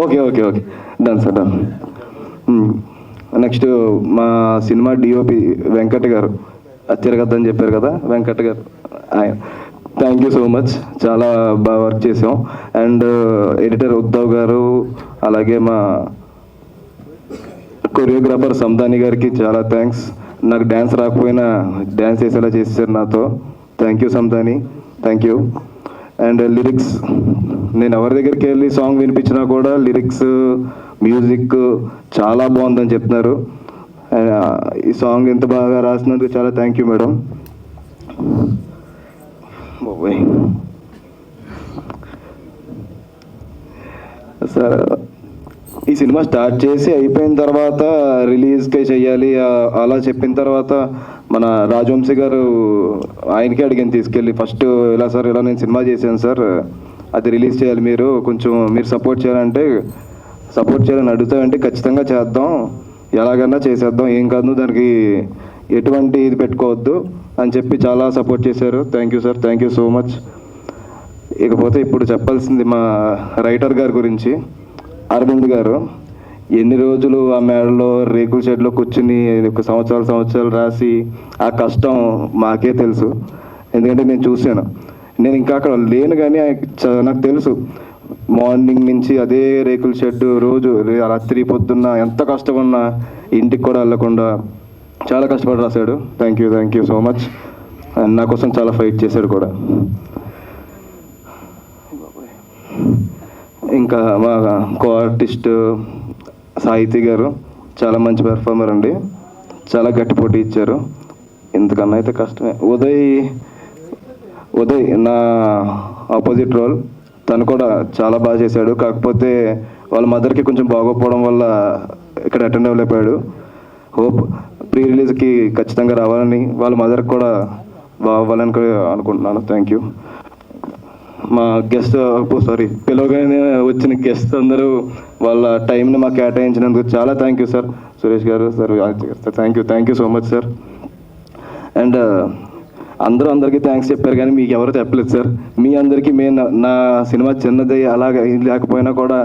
okay okay okay done sir done. Next మా సినిమా డిఓపి వెంకట్ గారు, తిరగద్దని చెప్పారు కదా వెంకట్ గారు, ఆయన థ్యాంక్ యూ సో మచ్, చాలా బాగా వర్క్ చేసాం. అండ్ ఎడిటర్ ఉద్ధవ్ గారు, అలాగే మా కొరియోగ్రాఫర్ సందాని గారికి చాలా థ్యాంక్స్. నాకు డ్యాన్స్ రాకపోయినా డ్యాన్స్ వేసేలా చేశారు నాతో, thank you Sandani, thank you. And lyrics, నేను ఎవరి దగ్గరికి వెళ్ళి సాంగ్ వినిపించినా కూడా లిరిక్స్ మ్యూజిక్ చాలా బాగుందని చెప్తున్నారు. ఈ సాంగ్ ఎంత బాగా రాసినందుకు చాలా థ్యాంక్ యూ మేడం. సార్ ఈ సినిమా స్టార్ట్ చేసి అయిపోయిన తర్వాత రిలీజ్కి చెయ్యాలి అలా చెప్పిన తర్వాత మన రాజవంశీ గారు ఆయనకే అడిగాను తీసుకెళ్ళి, ఫస్ట్ ఇలా సార్ ఇలా నేను సినిమా చేశాను సార్, అది రిలీజ్ చేయాలి, మీరు కొంచెం మీరు సపోర్ట్ చేయాలంటే, సపోర్ట్ చేయాలని అడుగుతామంటే ఖచ్చితంగా చేద్దాం, ఎలాగైనా చేసేద్దాం, ఏం కాదు దానికి ఎటువంటి ఇది పెట్టుకోవద్దు అని చెప్పి చాలా సపోర్ట్ చేశారు. Thank you sir, thank you so much. ఇకపోతే ఇప్పుడు చెప్పాల్సింది మా రైటర్ గారి గురించి, అరవింద్ గారు. ఎన్ని రోజులు ఆ మేడలో రేకుల షెడ్లో కూర్చుని ఒక సంవత్సరాలు రాసి ఆ కష్టం మాకే తెలుసు, ఎందుకంటే నేను చూశాను. నేను ఇంకా అక్కడ లేను కానీ నాకు తెలుసు, మార్నింగ్ నుంచి అదే రేకుల షెడ్, రోజు రాత్రి పొద్దున్న ఎంత కష్టపడినా ఇంటికి కూడా వెళ్ళకుండా చాలా కష్టపడి రాశాడు. Thank you so much. And నా కోసం చాలా ఫైట్ చేశాడు కూడా. ఇంకా మా కో ఆర్టిస్ట్ సాహితీ గారు చాలా మంచి పెర్ఫార్మర్ అండి, చాలా గట్టి పోటీ ఇచ్చారు, ఇంతకన్నా అయితే కష్టమే. ఉదయ్ నా ఆపోజిట్ రోల్, తను కూడా చాలా బాగా చేశాడు, కాకపోతే వాళ్ళ మదర్కి కొంచెం బాగోకపోవడం వల్ల ఇక్కడ అటెండ్ అవ్వలేకపోయాడు. హోప్ ప్రీ రిలీజ్కి ఖచ్చితంగా రావాలని, వాళ్ళ మదర్కి కూడా బాగోవాలని అనుకుంటున్నాను. Thank you. మా గెస్ట్ పిలవగానే వచ్చిన గెస్ట్ అందరూ వాళ్ళ టైంని మాకు కేటాయించినందుకు చాలా thank you sir. Suresh garu sir, thank you so much sir. And అందరికీ థ్యాంక్స్ చెప్పారు కానీ మీకు ఎవరు చెప్పలేదు సార్. మీ అందరికీ నా సినిమా చిన్నది అలాగే లేకపోయినా కూడా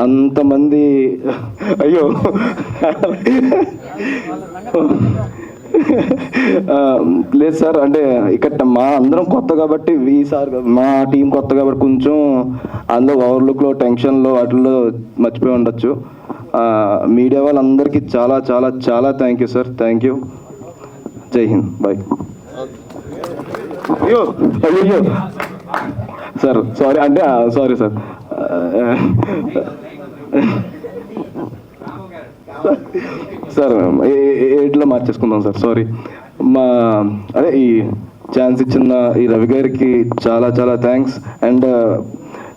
అంతమంది, అయ్యో లేదు సార్, అంటే ఇక్కడ మా అందరం కొత్త కాబట్టి ఈసారి మా టీం కొత్త కాబట్టి కొంచెం అందులో ఓవర్లుక్లో టెన్షన్లో వాటిల్లో మర్చిపోయి ఉండొచ్చు. మీడియా వాళ్ళందరికీ చాలా చాలా చాలా thank you sir, thank you. జై హింద్, బాయ్. అయ్యో సార్, సారీ అంటే సారీ సార్, సార్ ఎయిట్లో మార్చేసుకుందాం సార్, సారీ. అదే ఈ ఛాన్స్ ఇచ్చిన ఈ రవి గారికి చాలా చాలా థ్యాంక్స్. అండ్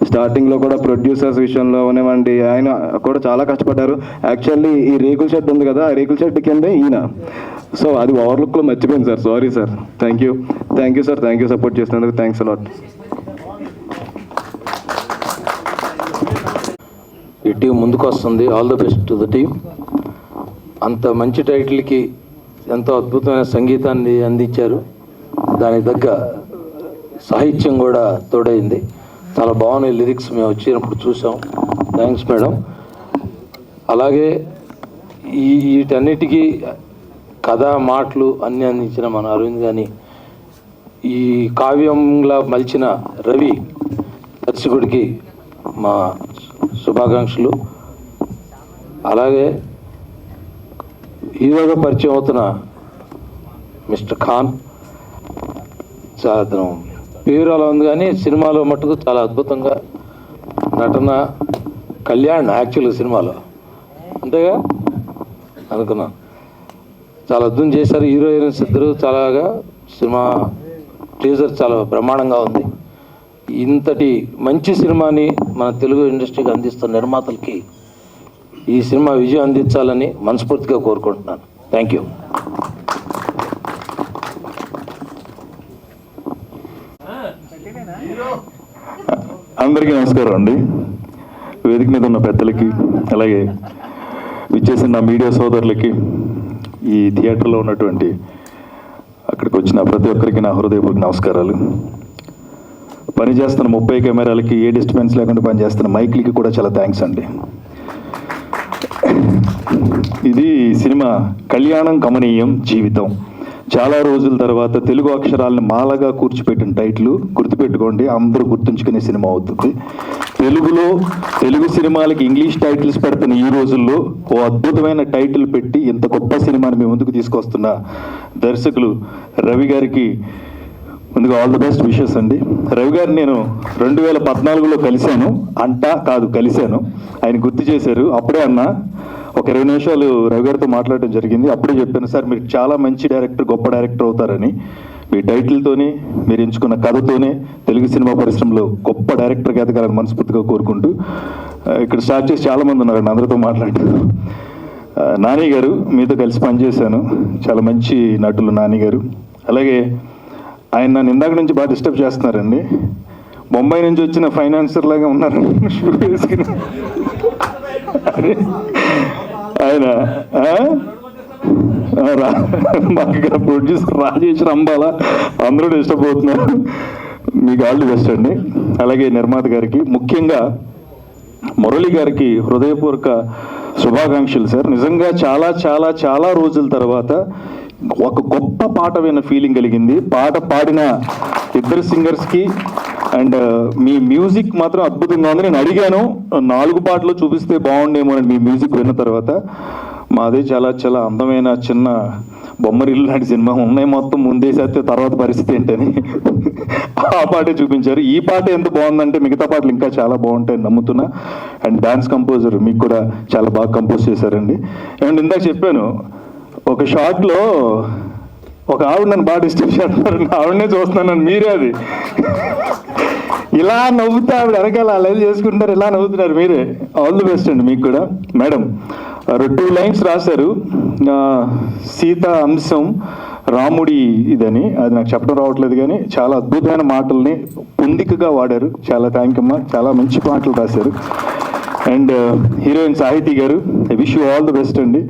స్టార్టింగ్లో కూడా ప్రొడ్యూసర్స్ విషయంలో ఉన్నామండి, ఆయన కూడా చాలా కష్టపడ్డారు. యాక్చువల్లీ ఈ రేకుల షెడ్ ఉంది కదా, ఆ రేకుల షెడ్ కిందే ఈయన, సో అది ఓవర్లుక్లో మర్చిపోయింది sir, sorry sir. Thank you sir, thank you support చేసినందుకు, థ్యాంక్స్ అలాట్. ఈ టీం ముందుకు వస్తుంది, all the best to the team. అంత మంచి టైటిల్కి ఎంతో అద్భుతమైన సంగీతాన్ని అందించారు, దానికి తగ్గ సాహిత్యం కూడా తోడైంది, చాలా బాగున్నాయి లిరిక్స్, మేము వచ్చినప్పుడు చూసాం. Thanks madam. అలాగే వీటన్నిటికీ కథ మాటలు అన్నీ అందించిన మన అరవింద్ గాని, ఈ కావ్యంలా మలిచిన రవి దర్శకుడికి మా శుభాకాంక్షలు. అలాగే హీరోగా పరిచయం అవుతున్న మిస్టర్ ఖాన్, చాలా పేరు అలా ఉంది కానీ సినిమాలో మట్టుకు చాలా అద్భుతంగా నటన. కళ్యాణ్ యాక్చువల్గా సినిమాలో అంతేగా అనుకున్నాను, చాలా అద్భుతం చేశారు. హీరో హీరోయిన్స్ ఇద్దరు చాలాగా, సినిమా టీజర్ చాలా బ్రహ్మాండంగా ఉంది. ఇంతటి మంచి సినిమాని మన తెలుగు ఇండస్ట్రీకి అందిస్తున్న నిర్మాతలకి ఈ సినిమా విజయం అందించాలని మనస్ఫూర్తిగా కోరుకుంటున్నాను. Thank you. అందరికీ నమస్కారం అండి. వేదిక మీద ఉన్న పెద్దలకి, అలాగే విచ్చేసిన నా మీడియా సోదరులకి, ఈ థియేటర్లో ఉన్నటువంటి అక్కడికి వచ్చిన ప్రతి ఒక్కరికి నా హృదయపూర్వక నమస్కారాలు. పనిచేస్తున్న 30 కెమెరాలకి ఏ డిస్టర్బెన్స్ లేకుండా పనిచేస్తున్న మైక్లకి కూడా చాలా థ్యాంక్స్ అండి. ఇది సినిమా కళ్యాణం కమనీయం జీవితం. చాలా రోజుల తర్వాత తెలుగు అక్షరాలను మాలగా కూర్చిపెట్టిన టైటిల్ గుర్తుపెట్టుకోండి, అందరూ గుర్తుంచుకునే సినిమా అవుతుంది. తెలుగు సినిమాలకి ఇంగ్లీష్ టైటిల్స్ పెడుతున్న ఈ రోజుల్లో ఓ అద్భుతమైన టైటిల్ పెట్టి ఇంత గొప్ప సినిమాని మీ ముందుకు తీసుకొస్తున్న దర్శకులు రవి గారికి ముందుగా ఆల్ ది బెస్ట్ విషెస్ అండి. రవి గారిని నేను 2014లో కలిశాను. ఆయన గుర్తు చేశారు. అప్పుడే అన్న ఒక 20 నిమిషాలు రవి గారితో మాట్లాడడం జరిగింది. అప్పుడే చెప్పాను, సార్ మీరు చాలా మంచి డైరెక్టర్, గొప్ప డైరెక్టర్ అవుతారని. మీ టైటిల్తోనే, మీరు ఎంచుకున్న కథతోనే తెలుగు సినిమా పరిశ్రమలో గొప్ప డైరెక్టర్గా ఎదగాలని మనస్ఫూర్తిగా కోరుకుంటూ, ఇక్కడ స్టార్ట్ చేసి చాలామంది ఉన్నారండి, అందరితో మాట్లాడారు. నాని గారు, మీతో కలిసి పనిచేశాను, చాలా మంచి నటులు నాని గారు. అలాగే ఆయన నన్ను ఇందాక నుంచి బాగా డిస్టర్బ్ చేస్తున్నారండి. బొంబాయి నుంచి వచ్చిన ఫైనాన్సర్ లాగా ఉన్నారు ఆయన. మాకు ప్రొడ్యూసర్ రాజేష్ రంబాల అందరూ డిస్టర్బ్ అవుతున్నారు. మీకు ఆల్ ది బెస్ట్ అండి. అలాగే నిర్మాత గారికి, ముఖ్యంగా మురళి గారికి హృదయపూర్వక శుభాకాంక్షలు సార్. నిజంగా చాలా చాలా చాలా రోజుల తర్వాత ఒక గొప్ప పాట విన్న ఫీలింగ్ కలిగింది. పాట పాడిన ఇద్దరు సింగర్స్కి అండ్ మీ మ్యూజిక్ మాత్రం అద్భుతంగా ఉంది. నేను అడిగాను 4 పాటలు చూపిస్తే బాగుండేమో అని మీ మ్యూజిక్ విన్న తర్వాత. మాది చాలా చాలా అందమైన చిన్న బొమ్మరిల్లు లాంటి సినిమా ఉన్నాయి, మొత్తం ముందేసేస్తే తర్వాత పరిస్థితి ఏంటని ఆ పాటే చూపించారు. ఈ పాట ఎంత బాగుందంటే మిగతా పాటలు ఇంకా చాలా బాగుంటాయని నమ్ముతున్నా. అండ్ డాన్స్ కంపోజర్ మీకు కూడా చాలా బాగా కంపోజ్ చేశారండి. అండ్ ఇందాక చెప్పాను, ఒక షాట్లో ఒక ఆవిడ నన్ను బాగా డిస్టర్బ్ చేస్తున్నారు, ఆవిడనే చూస్తున్నాను, మీరే అది ఇలా నవ్వుతా ఆవిడ వెనకాల అలా చేసుకుంటారు, ఇలా నవ్వుతున్నారు మీరే. ఆల్ ది బెస్ట్ అండి మీకు కూడా. మేడం 2 లైన్స్ రాశారు, సీత అంశం రాముడి ఇదని, అది నాకు చెప్పడం రావట్లేదు కానీ చాలా అద్భుతమైన మాటల్ని పొందికగా వాడారు. చాలా థ్యాంక్ అమ్మా, చాలా మంచి పాటలు రాశారు. అండ్ హీరోయిన్ సాహితీ గారు, I wish you all the best అండి.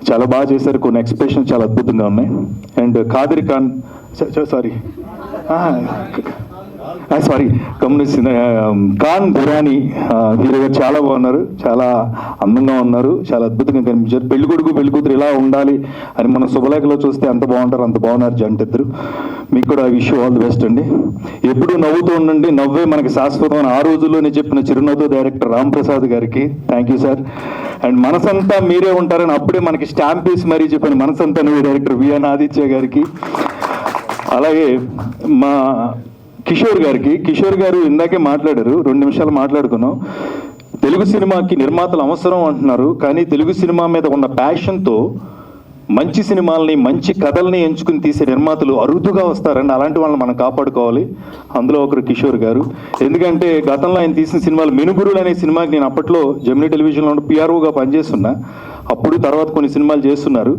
చాలా బాగా చేశారు, కొన్ని ఎక్స్ప్రెషన్స్ చాలా అద్భుతంగా ఉన్నాయి. అండ్ ఖాదిర్ ఖాన్, గమనిస్తుంది ఖాన్ దురాని హీరో గారు చాలా బాగున్నారు, చాలా అందంగా ఉన్నారు, చాలా అద్భుతంగా కనిపించారు. పెళ్ళికొడుకు పెళ్ళికూతురు ఇలా ఉండాలి అని మనం శుభలేఖలో చూస్తే అంత బాగుంటారు, అంత బాగున్నారు జంట ఇద్దరు. మీకు కూడా విష్ ఆల్ ది బెస్ట్ అండి. ఎప్పుడు నవ్వుతూ ఉండండి, నవ్వే మనకి శాశ్వతం అని ఆ రోజుల్లోనే చెప్పిన చిరునవ్వుతో డైరెక్టర్ రామ్ ప్రసాద్ గారికి థ్యాంక్ యూ సార్. అండ్ మనసంతా మీరే ఉంటారని అప్పుడే మనకి స్టాంప్ వేసి మరీ చెప్పిన మనసంతా నువ్వు డైరెక్టర్ విఎన్ ఆదిత్య గారికి. అలాగే మా కిషోర్ గారు ఇందాకే మాట్లాడారు, 2 నిమిషాలు మాట్లాడుకున్నాం. తెలుగు సినిమాకి నిర్మాతలు అవసరం అంటున్నారు, కానీ తెలుగు సినిమా మీద ఉన్న ప్యాషన్తో మంచి సినిమాలని, మంచి కథల్ని ఎంచుకుని తీసే నిర్మాతలు అరుదుగా వస్తారండి. అలాంటి వాళ్ళని మనం కాపాడుకోవాలి. అందులో ఒకరు కిషోర్ గారు. ఎందుకంటే గతంలో ఆయన తీసిన సినిమాలు, మినుగురులు అనే సినిమాకి నేను అప్పట్లో జెమినీ టెలివిజన్లో పిఆర్ఓగా పనిచేస్తున్నా, అప్పుడు తర్వాత కొన్ని సినిమాలు చేస్తున్నారు.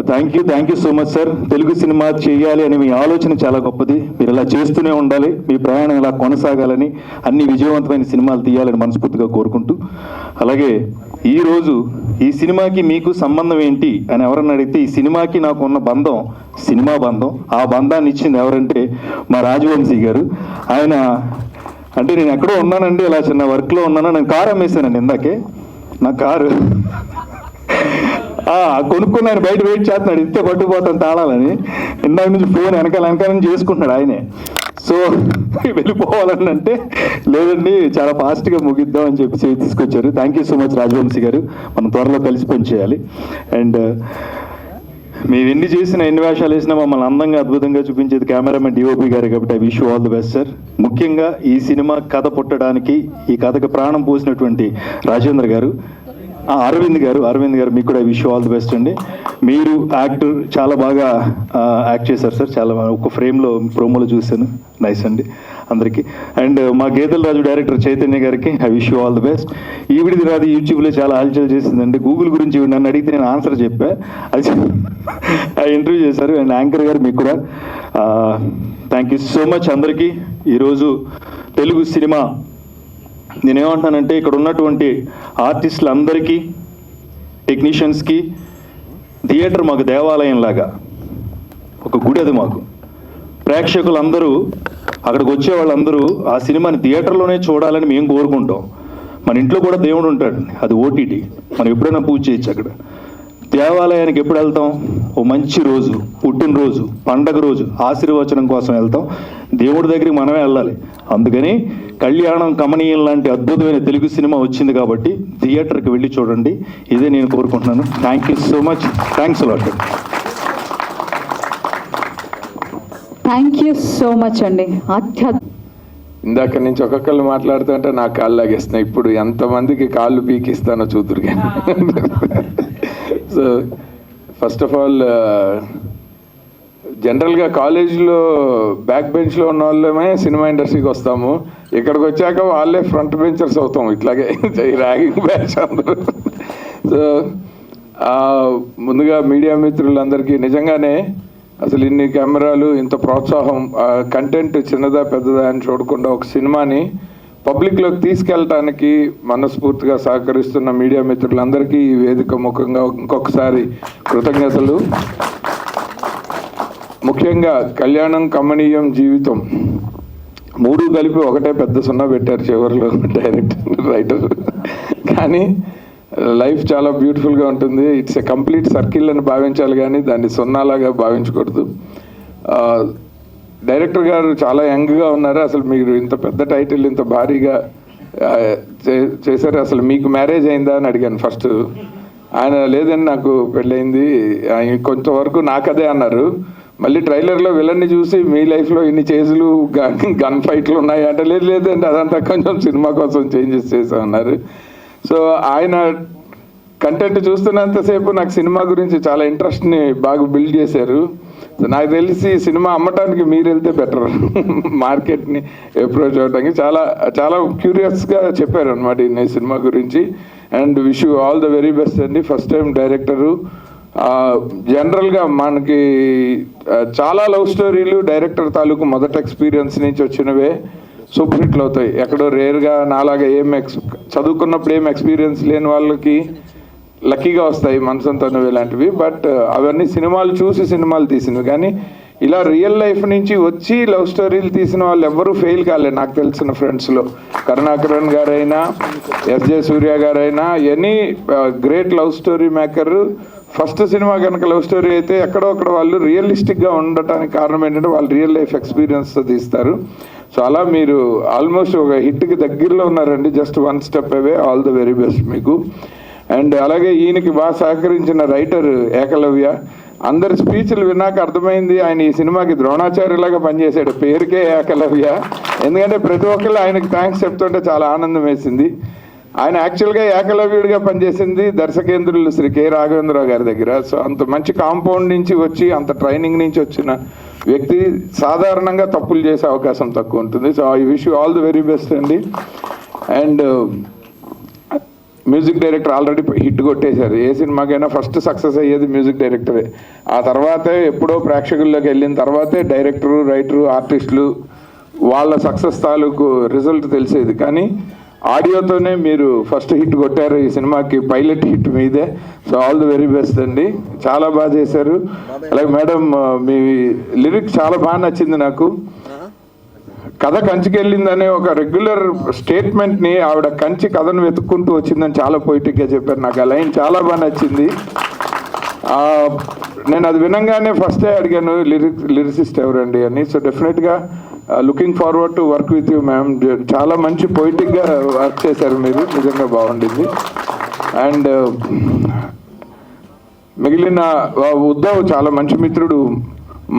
Thank you so much sir. Telugu cinema చేయాలి అనే మీ ఆలోచన చాలా గొప్పది. మీరు ఇలా చేస్తూనే ఉండాలి, మీ ప్రయాణం ఇలా కొనసాగాలని, అన్ని విజయవంతమైన సినిమాలు తీయాలని మనస్ఫూర్తిగా కోరుకుంటూ, అలాగే ఈరోజు ఈ సినిమాకి మీకు సంబంధం ఏంటి అని ఎవరన్నా అడిగితే, ఈ సినిమాకి నాకు ఉన్న బంధం సినిమా బంధం. ఆ బంధాన్ని ఇచ్చింది ఎవరంటే మా రాజవంశీ గారు. ఆయన అంటే నేను ఎక్కడో ఉన్నానండి, ఇలా చిన్న వర్క్లో ఉన్నాను, నేను కారు అమ్మేశానండి ఇందాకే. నా కారు కొనుక్కుని ఆయన బయట వెయిట్ చేస్తున్నాడు, ఇస్తే పట్టుకుపోతాను తాళాలని. ఇందాక నుంచి ఫోన్ వెనకాల నుంచి చేసుకుంటున్నాడు ఆయనే. సో వెళ్ళిపోవాలని అంటే లేదండి, చాలా ఫాస్ట్గా ముగిద్దాం అని చెప్పి తీసుకొచ్చారు. Thank you so much Rajavamsi గారు. మనం త్వరలో కలిసి పనిచేయాలి. అండ్ మేము ఎన్ని చేసినా, ఎన్ని వేషాలు వేసినా మమ్మల్ని అందంగా అద్భుతంగా చూపించేది కెమెరామెన్ డిఓపి గారు. కాబట్టి I wish you all the best sir. ముఖ్యంగా ఈ సినిమా కథ పుట్టడానికి, ఈ కథకు ప్రాణం పోసినటువంటి రాజేంద్ర గారు, అరవింద్ గారు మీకు కూడా విష్ ఆల్ ది బెస్ట్ అండి. మీరు యాక్టర్ చాలా బాగా యాక్ట్ చేశారు సార్. చాలా ఒక ఫ్రేమ్లో ప్రోమోలో చూశాను, నైస్ అండి. అందరికీ. అండ్ మా గేదెల రాజు డైరెక్టర్ చైతన్య గారికి I wish you all the best. ఈవిడిది రాదు యూట్యూబ్లో చాలా హల్చల్ చేసిందండి. గూగుల్ గురించి ఈవిడ నన్ను అడిగితే నేను ఆన్సర్ చెప్పా, అది ఇంటర్వ్యూ చేశారు. అండ్ యాంకర్ గారు మీకు కూడా థ్యాంక్ యూ సో మచ్ అందరికీ. ఈరోజు తెలుగు సినిమా నేనేమంటున్నానంటే ఇక్కడ ఉన్నటువంటి ఆర్టిస్టులందరికీ, టెక్నీషియన్స్కి థియేటర్ మాకు దేవాలయం లాగా ఒక గుడి. అది మాకు ప్రేక్షకులందరూ, అక్కడికి వచ్చే వాళ్ళందరూ ఆ సినిమాని థియేటర్లోనే చూడాలని మేము కోరుకుంటాం. మన ఇంట్లో కూడా దేవుడు ఉంటాడు, అది ఓటీటీ, మనం ఎప్పుడైనా పూజ చేయొచ్చు. అక్కడ దేవాలయానికి ఎప్పుడు వెళ్తాం? ఓ మంచి రోజు, పుట్టినరోజు, పండగ రోజు ఆశీర్వచనం కోసం వెళ్తాం. దేవుడి దగ్గరికి మనమే వెళ్ళాలి. అందుకని కళ్యాణం కమనీయం లాంటి అద్భుతమైన తెలుగు సినిమా వచ్చింది కాబట్టి థియేటర్కి వెళ్ళి చూడండి. ఇదే నేను కోరుకుంటున్నాను. Thank you so much. Thanks a lot. Thank you so much అండి. ఇందాక నుంచి ఒక్కొక్కళ్ళు మాట్లాడుతుంటే నాకు కాళ్ళు లాగేస్తున్నాయి. ఇప్పుడు ఎంతమందికి కాళ్ళు పీకిస్తానో చూతురుగా. సో ఫస్ట్ ఆఫ్ ఆల్ జనరల్గా కాలేజీలో బ్యాక్ బెంచ్లో ఉన్న వాళ్ళమే సినిమా ఇండస్ట్రీకి వస్తాము. ఇక్కడికి వచ్చాక వాళ్ళే ఫ్రంట్ బెంచర్స్ అవుతాం. ఇట్లాగే ర్యాగింగ్ బ్యాచ్ అందరూ. సో ముందుగా మీడియా మిత్రులందరికీ నిజంగానే అసలు ఇన్ని కెమెరాలు, ఇంత ప్రోత్సాహం, కంటెంట్ చిన్నదా పెద్దదా అని చూడకుండా ఒక సినిమాని పబ్లిక్లోకి తీసుకెళ్ళటానికి మనస్ఫూర్తిగా సహకరిస్తున్న మీడియా మిత్రులందరికీ ఈ వేదిక ముఖంగా ఇంకొకసారి కృతజ్ఞతలు. ముఖ్యంగా కళ్యాణం కమనీయం జీవితం మూడు కలిపి ఒకటే పెద్ద సున్నా పెట్టారు చివరిలో డైరెక్టర్, రైటర్. కానీ లైఫ్ చాలా బ్యూటిఫుల్గా ఉంటుంది. ఇట్స్ ఎ కంప్లీట్ సర్కిల్ అని భావించాలి, కానీ దాన్ని సున్నాలాగా భావించకూడదు. డైరెక్టర్ గారు చాలా యంగ్గా ఉన్నారు. అసలు మీరు ఇంత పెద్ద టైటిల్ ఇంత భారీగా చేశారు. అసలు మీకు మ్యారేజ్ అయిందా అని అడిగాను ఫస్ట్. ఆయన లేదని నాకు పెళ్ళయింది, కొంతవరకు నాకదే అన్నారు. మళ్ళీ ట్రైలర్లో విలన్ని చూసి మీ లైఫ్లో ఇన్ని చేజులు గన్ ఫైట్లు ఉన్నాయి అంటే లేదండి అదంతా కొంచెం సినిమా కోసం చేంజెస్ చేసామన్నారు. సో ఆయన కంటెంట్ చూస్తున్నంతసేపు నాకు సినిమా గురించి చాలా ఇంట్రెస్ట్ని బాగా బిల్డ్ చేశారు. నాకు తెలిసి సినిమా అమ్మటానికి మీరు వెళ్తే బెటర్, మార్కెట్ని అప్రోచ్ అవడానికి. చాలా చాలా క్యూరియస్గా చెప్పారు అనమాట ఈ సినిమా గురించి. And wish you all the very best అండి. First time director. జనరల్గా మనకి చాలా లవ్ స్టోరీలు డైరెక్టర్ తాలూకు మొదటి ఎక్స్పీరియన్స్ నుంచి వచ్చినవే సూపర్ హిట్లు అవుతాయి. ఎక్కడో రేర్గా నాలాగా చదువుకున్నప్పుడు ఏం ఎక్స్పీరియన్స్ లేని వాళ్ళకి లక్కీగా వస్తాయి మనసంతా నువ్వు ఇలాంటివి. బట్ అవన్నీ సినిమాలు చూసి సినిమాలు తీసినవి. కానీ ఇలా రియల్ లైఫ్ నుంచి వచ్చి లవ్ స్టోరీలు తీసిన వాళ్ళు ఎవ్వరూ ఫెయిల్ కాలేదు నాకు తెలిసిన ఫ్రెండ్స్లో. కరుణాకరన్ గారైనా, ఎస్జే సూర్య గారైనా, any great love story maker first సినిమా కనుక లవ్ స్టోరీ అయితే ఎక్కడో అక్కడ వాళ్ళు రియలిస్టిక్గా ఉండటానికి కారణం ఏంటంటే వాళ్ళు రియల్ లైఫ్ ఎక్స్పీరియన్స్తో తీస్తారు. సో అలా మీరు ఆల్మోస్ట్ ఒక హిట్కి దగ్గరలో ఉన్నారండి. Just one step away. All the very best మీకు. అండ్ అలాగే ఈయనకి బాగా సహకరించిన రైటర్ ఏకలవ్య. అందరి స్పీచ్లు విన్నాక అర్థమైంది ఆయన ఈ సినిమాకి ద్రోణాచార్యులాగా పనిచేశాడు, పేరుకే ఏకలవ్య. ఎందుకంటే ప్రతి ఒక్కళ్ళు ఆయనకి థ్యాంక్స్ చెప్తుంటే చాలా ఆనందం వేసింది. ఆయన యాక్చువల్గా ఏకలవ్యుడిగా పనిచేసింది దర్శకేంద్రులు శ్రీ కె రాఘవేంద్రరావు గారి దగ్గర. సో అంత మంచి కాంపౌండ్ నుంచి వచ్చి అంత ట్రైనింగ్ నుంచి వచ్చిన వ్యక్తి సాధారణంగా తప్పులు చేసే అవకాశం తక్కువ ఉంటుంది. So I wish you all the very best అండి. And music director already hit కొట్టేశారు. ఏ సినిమాకైనా ఫస్ట్ సక్సెస్ అయ్యేది మ్యూజిక్ డైరెక్టరే. ఆ తర్వాతే ఎప్పుడో ప్రేక్షకుల్లోకి వెళ్ళిన తర్వాతే డైరెక్టరు, రైటరు, ఆర్టిస్టులు వాళ్ళ సక్సెస్ తాలూకు రిజల్ట్ తెలిసేది. కానీ ఆడియోతోనే మీరు ఫస్ట్ హిట్ కొట్టారు. ఈ సినిమాకి పైలట్ హిట్ మీదే. So all the very best అండి. చాలా బాగా చేశారు. అలాగే మేడం మీ లిరిక్ చాలా బాగా నచ్చింది నాకు. కథ కంచికెళ్ళిందనే ఒక రెగ్యులర్ స్టేట్మెంట్ని ఆవిడ కంచి కథను వెతుక్కుంటూ వచ్చిందని చాలా పొయిటిక్గా చెప్పారు. నాకు ఆ లైన్ చాలా బాగా నచ్చింది. నేను అది వినంగానే ఫస్టే అడిగాను లిరిసిస్ట్ ఎవరండి అని. సో డెఫినెట్గా looking forward to work with you ma'am. చాలా మంచి పొయిటిక్గా వర్క్ చేశారు మీరు, నిజంగా బాగుండింది. అండ్ మిగిలిన ఉద్ధవ్ చాలా మంచి మిత్రుడు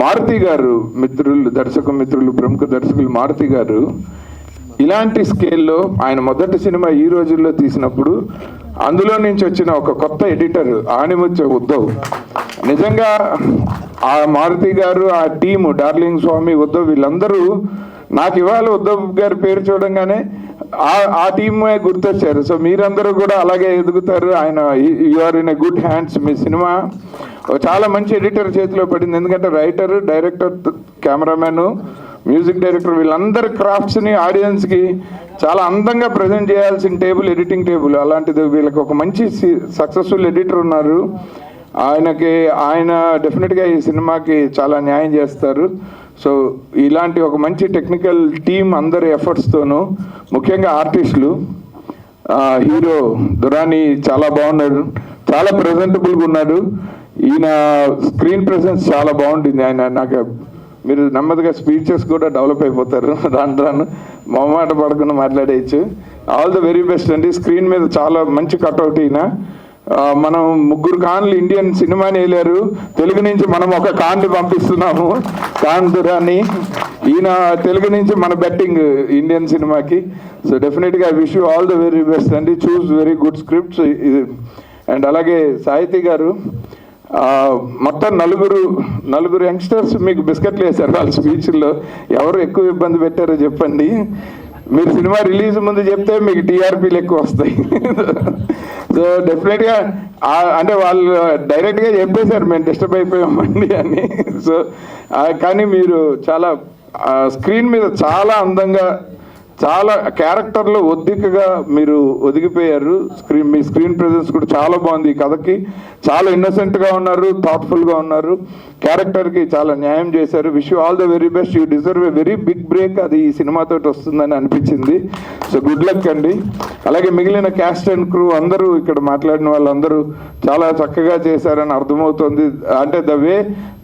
మారుతి గారు, దర్శక మిత్రులు, ప్రముఖ దర్శకులు మారుతి గారు ఇలాంటి స్కేల్లో ఆయన మొదటి సినిమా ఈ రోజుల్లో తీసినప్పుడు అందులో నుంచి వచ్చిన ఒక కొత్త ఎడిటర్ ఆణిముత్య ఉద్ధవ్. నిజంగా ఆ మారుతి గారు, ఆ టీము, డార్లింగ్ స్వామి, ఉద్ధవ్ వీళ్ళందరూ నాకు ఇవాళ ఉద్ధవ్ గారి పేరు చూడంగానే ఆ టీమే గుర్తొచ్చారు. సో మీరందరూ కూడా అలాగే ఎదుగుతారు. ఆయన you are in a good hands. మీ సినిమా చాలా మంచి ఎడిటర్ చేతిలో పడింది. ఎందుకంటే writer, director, cameraman, music director వీళ్ళందరి క్రాఫ్ట్స్ని ఆడియన్స్కి చాలా అందంగా ప్రజెంట్ చేయాల్సిన టేబుల్ ఎడిటింగ్ టేబుల్. అలాంటిది వీళ్ళకి ఒక మంచి సక్సెస్ఫుల్ ఎడిటర్ ఉన్నారు. ఆయన డెఫినెట్గా ఈ సినిమాకి చాలా న్యాయం చేస్తారు. సో ఇలాంటి ఒక మంచి టెక్నికల్ టీం అందరి ఎఫర్ట్స్తోనూ, ముఖ్యంగా ఆర్టిస్టులు, హీరో దురాని చాలా బాగున్నాడు, చాలా ప్రజెంటబుల్గా ఉన్నాడు. ఈయన స్క్రీన్ ప్రెసెన్స్ చాలా బాగుంటుంది. నాకు మీరు నెమ్మదిగా స్పీచెస్ కూడా డెవలప్ అయిపోతారు. రాను మొహమాట పడకుండా మాట్లాడేయచ్చు. ఆల్ ద వెరీ బెస్ట్ అండి. స్క్రీన్ మీద చాలా మంచి కట్అవుట్ ఈయన. మనం 3 ఖాన్లు ఇండియన్ సినిమాని వెళ్ళారు. తెలుగు నుంచి మనం ఒక ఖాన్ని పంపిస్తున్నాము, ఖాన్ దురాని. ఈయన తెలుగు నుంచి మన బెట్టింగ్ ఇండియన్ సినిమాకి. సో డెఫినెట్గా I wish you all the very best అండి. చూస్ వెరీ గుడ్ స్క్రిప్ట్స్. అండ్ అలాగే సాహితీ గారు మొత్తం నలుగురు యంగ్స్టర్స్ మీకు బిస్కెట్లు వేశారు వాళ్ళ స్పీచ్ల్లో. ఎవరు ఎక్కువ ఇబ్బంది పెట్టారో చెప్పండి. మీరు సినిమా రిలీజ్ ముందు చెప్తే మీకు టీఆర్పీలు ఎక్కువ వస్తాయి. సో డెఫినెట్గా అంటే వాళ్ళు డైరెక్ట్గా చెప్పేశారు మేము డిస్టర్బ్ అయిపోయామండి అని. సో కానీ మీరు చాలా స్క్రీన్ మీద చాలా అందంగా, చాలా క్యారెక్టర్లో ఒద్దికగా మీరు ఒదిగిపోయారు. మీ స్క్రీన్ ప్రెజెన్స్ కూడా చాలా బాగుంది. ఈ కథకి చాలా ఇన్నోసెంట్గా ఉన్నారు, థాట్ఫుల్గా ఉన్నారు, క్యారెక్టర్కి చాలా న్యాయం చేశారు. Wish you all the very best. You deserve a very big break. అది ఈ సినిమాతో వస్తుందని అనిపించింది. సో గుడ్ లక్ అండి. అలాగే మిగిలిన క్యాస్ట్ అండ్ క్రూ అందరూ, ఇక్కడ మాట్లాడిన వాళ్ళందరూ చాలా చక్కగా చేశారని అర్థమవుతుంది. అంటే the way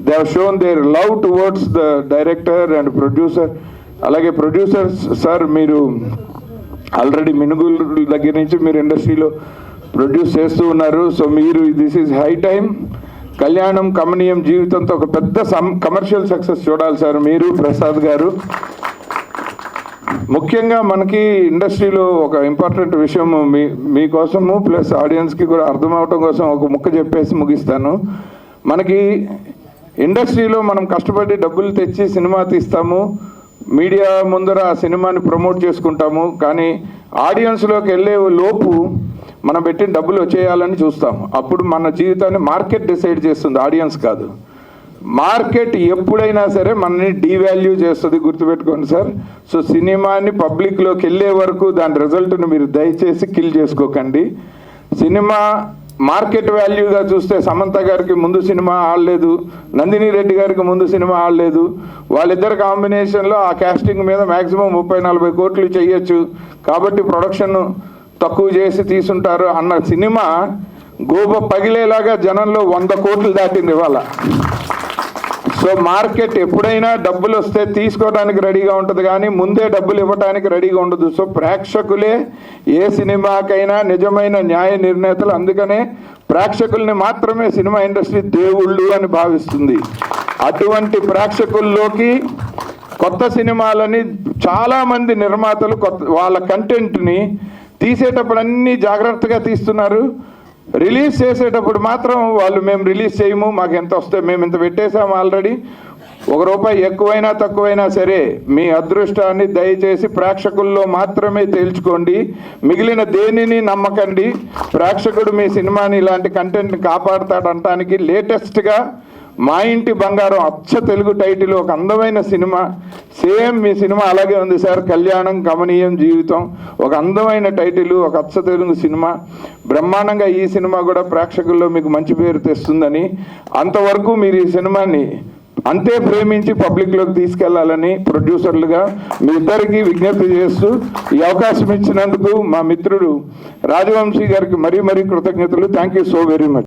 they have shown there love towards the director and producer. అలాగే ప్రొడ్యూసర్స్ సార్, మీరు ఆల్రెడీ మినుగుల దగ్గర నుంచి మీరు ఇండస్ట్రీలో ప్రొడ్యూస్ చేస్తూ ఉన్నారు. సో మీరు దిస్ ఈజ్ హై టైం. కళ్యాణం కమనీయం జీవితంతో ఒక పెద్ద కమర్షియల్ సక్సెస్ చూడాలి సార్ మీరు, ప్రసాద్ గారు. ముఖ్యంగా మనకి ఇండస్ట్రీలో ఒక ఇంపార్టెంట్ విషయం మీకోసము ప్లస్ ఆడియన్స్కి కూడా అర్థం అవటం కోసం ఒక ముక్క చెప్పేసి ముగిస్తాను. మనకి ఇండస్ట్రీలో మనం కష్టపడి డబ్బులు తెచ్చి సినిమా తీస్తాము, మీడియా ముందర ఆ సినిమాని ప్రమోట్ చేసుకుంటాము. కానీ ఆడియన్స్లోకి వెళ్ళే లోపు మనం పెట్టిన డబ్బులు వచ్చేయాలని చూస్తాము. అప్పుడు మన జీవితాన్ని మార్కెట్ డిసైడ్ చేస్తుంది, ఆడియన్స్ కాదు. మార్కెట్ ఎప్పుడైనా సరే మనని డీవాల్యూ చేస్తుంది, గుర్తుపెట్టుకోండి సార్. సో సినిమాని పబ్లిక్లోకి వెళ్ళే వరకు దాని రిజల్ట్ని మీరు దయచేసి కిల్ చేసుకోకండి. సినిమా మార్కెట్ వాల్యూగా చూస్తే సమంత గారికి ముందు సినిమా ఆడలేదు, నందిని రెడ్డి గారికి ముందు సినిమా ఆడలేదు. వాళ్ళిద్దరు కాంబినేషన్లో ఆ క్యాస్టింగ్ మీద మ్యాక్సిమం 30-40 కోట్లు చేయొచ్చు, కాబట్టి ప్రొడక్షన్ తక్కువ చేసి తీసుంటారు అన్న సినిమా గోబ పగిలేలాగా జనంలో 100 కోట్లు దాటింది ఇవాళ. సో మార్కెట్ ఎప్పుడైనా డబ్బులు వస్తే తీసుకోవడానికి రెడీగా ఉంటుంది, కానీ ముందే డబ్బులు ఇవ్వడానికి రెడీగా ఉండదు. సో ప్రేక్షకులే ఏ సినిమాకైనా నిజమైన న్యాయ నిర్ణేతలు. అందుకనే ప్రేక్షకుల్ని మాత్రమే సినిమా ఇండస్ట్రీ దేవుళ్ళు అని భావిస్తుంది. అటువంటి ప్రేక్షకుల్లోకి కొత్త సినిమాలని చాలామంది నిర్మాతలు వాళ్ళ కంటెంట్ని తీసేటప్పుడు అన్నీ జాగ్రత్తగా తీస్తున్నారు. రిలీజ్ చేసేటప్పుడు మాత్రం వాళ్ళు మేము రిలీజ్ చేయము, మాకు ఎంత వస్తే మేము ఇంత పెట్టేసాము ఆల్రెడీ, ₹1 ఎక్కువైనా తక్కువైనా సరే మీ అదృష్టాన్ని దయచేసి ప్రేక్షకుల్లో మాత్రమే తేల్చుకోండి. మిగిలిన దేనిని నమ్మకండి. ప్రేక్షకుడు మీ సినిమాని ఇలాంటి కంటెంట్ని కాపాడుతాడంటానికి లేటెస్ట్గా మా ఇంటి బంగారం అచ్చ తెలుగు టైటిల్ ఒక అందమైన సినిమా. సేమ్ మీ సినిమా అలాగే ఉంది సార్, కళ్యాణం కమనీయం జీవితం. ఒక అందమైన టైటిల్, ఒక అచ్చ తెలుగు సినిమా. బ్రహ్మాండంగా ఈ సినిమా కూడా ప్రేక్షకుల్లో మీకు మంచి పేరు తెస్తుందని, అంతవరకు మీరు ఈ సినిమాని అంతే ప్రేమించి పబ్లిక్లోకి తీసుకెళ్లాలని ప్రొడ్యూసర్లుగా మీ ఇద్దరికి విజ్ఞప్తి చేస్తూ ఈ అవకాశం ఇచ్చినందుకు మా మిత్రుడు రాజవంశీ గారికి మరీ కృతజ్ఞతలు. Thank you so very much.